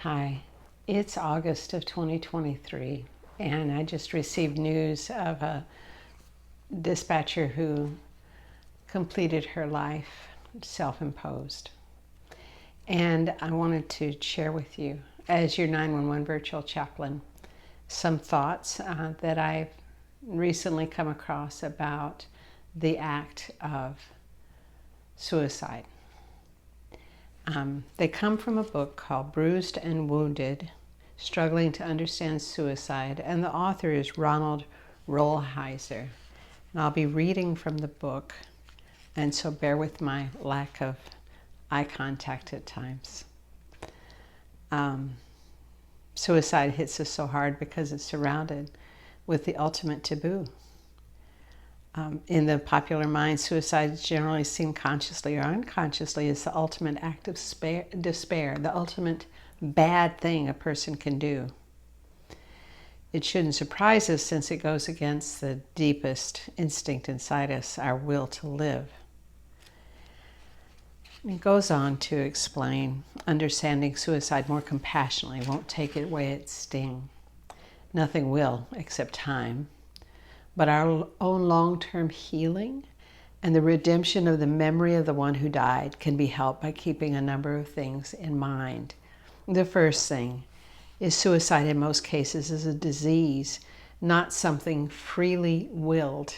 Hi, it's August of 2023, and I just received news of a dispatcher who completed her life self-imposed. And I wanted to share with you, as your 911 virtual chaplain, some thoughts that I've recently come across about the act of suicide. They come from a book called Bruised and Wounded, Struggling to Understand Suicide, and the author is Ronald Rolheiser. And I'll be reading from the book, and so bear with my lack of eye contact at times. Suicide hits us so hard because it's surrounded with the ultimate taboo. In the popular mind, suicide is generally seen consciously or unconsciously as the ultimate act of despair, the ultimate bad thing a person can do. It shouldn't surprise us since it goes against the deepest instinct inside us, our will to live. It goes on to explain understanding suicide more compassionately won't take away its sting. Nothing will except time. But our own long-term healing and the redemption of the memory of the one who died can be helped by keeping a number of things in mind. The first thing is suicide in most cases is a disease, not something freely willed.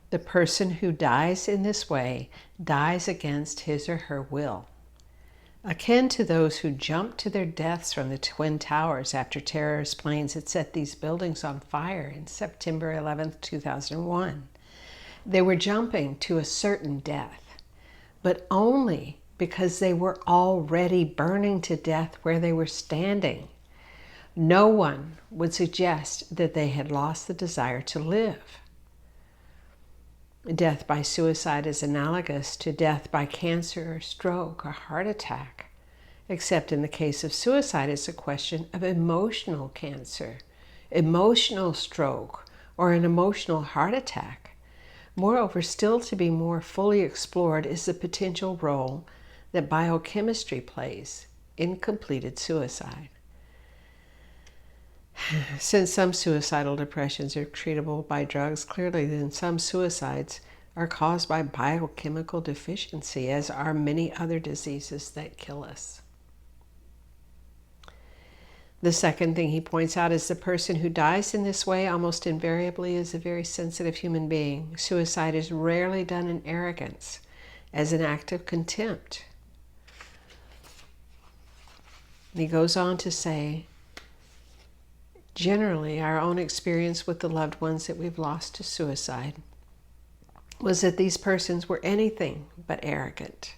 The person who dies in this way dies against his or her will. Akin to those who jumped to their deaths from the Twin Towers after terrorist planes had set these buildings on fire in September 11th, 2001. They were jumping to a certain death, but only because they were already burning to death where they were standing. No one would suggest that they had lost the desire to live. Death by suicide is analogous to death by cancer or stroke or heart attack, except in the case of suicide, it's a question of emotional cancer, emotional stroke, or an emotional heart attack. Moreover, still to be more fully explored is the potential role that biochemistry plays in completed suicide. Since some suicidal depressions are treatable by drugs, clearly then some suicides are caused by biochemical deficiency, as are many other diseases that kill us. The second thing he points out is the person who dies in this way almost invariably is a very sensitive human being. Suicide is rarely done in arrogance, as an act of contempt. And he goes on to say, generally, our own experience with the loved ones that we've lost to suicide was that these persons were anything but arrogant.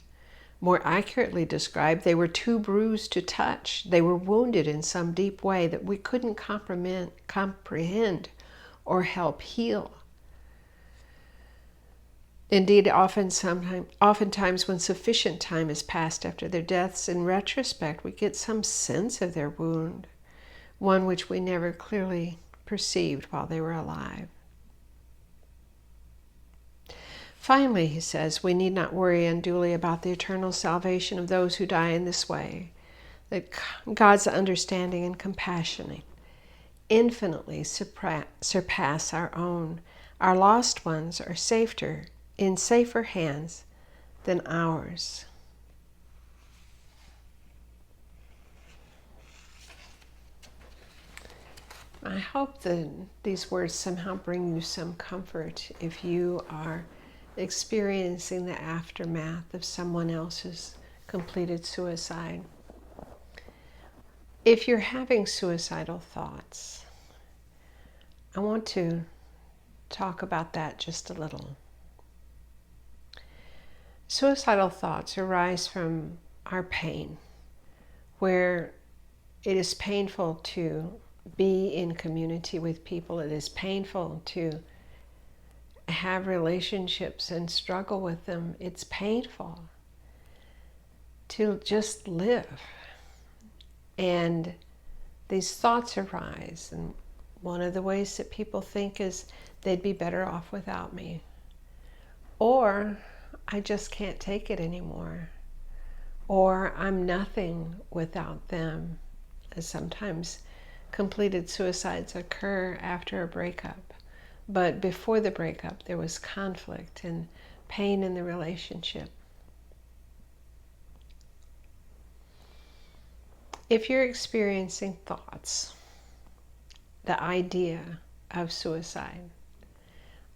More accurately described, they were too bruised to touch. They were wounded in some deep way that we couldn't comprehend or help heal. Indeed, oftentimes when sufficient time has passed after their deaths, in retrospect, we get some sense of their wound, one which we never clearly perceived while they were alive. Finally, he says, we need not worry unduly about the eternal salvation of those who die in this way, that God's understanding and compassion infinitely surpass our own. Our lost ones are in safer hands than ours. I hope that these words somehow bring you some comfort if you are experiencing the aftermath of someone else's completed suicide. If you're having suicidal thoughts, I want to talk about that just a little. Suicidal thoughts arise from our pain, where it is painful to be in community with people. It is painful to have relationships and struggle with them. It's painful to just live. And these thoughts arise. And one of the ways that people think is they'd be better off without me. Or I just can't take it anymore. Or I'm nothing without them. Sometimes completed suicides occur after a breakup, but before the breakup there was conflict and pain in the relationship. If you're experiencing thoughts, the idea of suicide,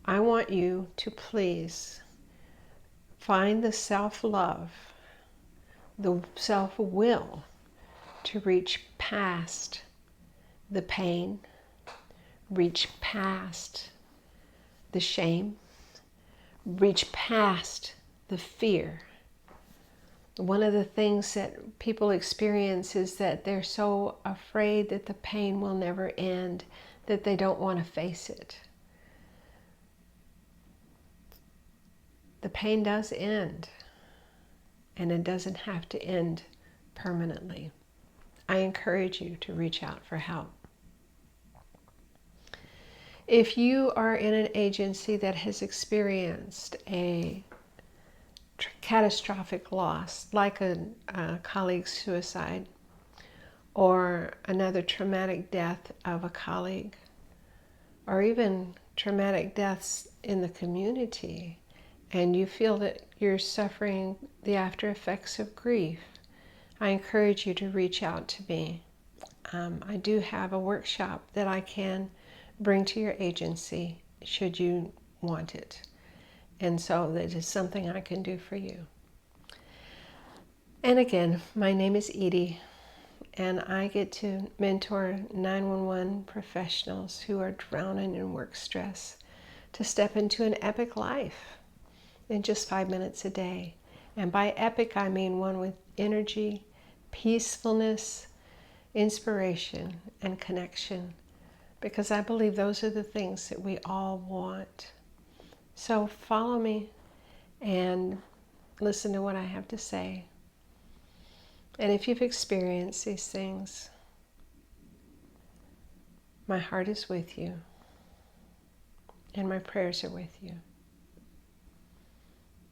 I want you to please find the self-love, the self-will to reach past the pain, reach past the shame, reach past the fear. One of the things that people experience is that they're so afraid that the pain will never end that they don't want to face it. The pain does end, and it doesn't have to end permanently. I encourage you to reach out for help. If you are in an agency that has experienced a catastrophic loss, like a colleague's suicide, or another traumatic death of a colleague, or even traumatic deaths in the community, and you feel that you're suffering the after effects of grief, I encourage you to reach out to me. I do have a workshop that I can bring to your agency should you want it. And so that is something I can do for you. And again, my name is Edie, and I get to mentor 911 professionals who are drowning in work stress to step into an epic life in just 5 minutes a day. And by epic, I mean one with energy, peacefulness, inspiration, and connection, because I believe those are the things that we all want. So follow me and listen to what I have to say. And if you've experienced these things, my heart is with you, and my prayers are with you.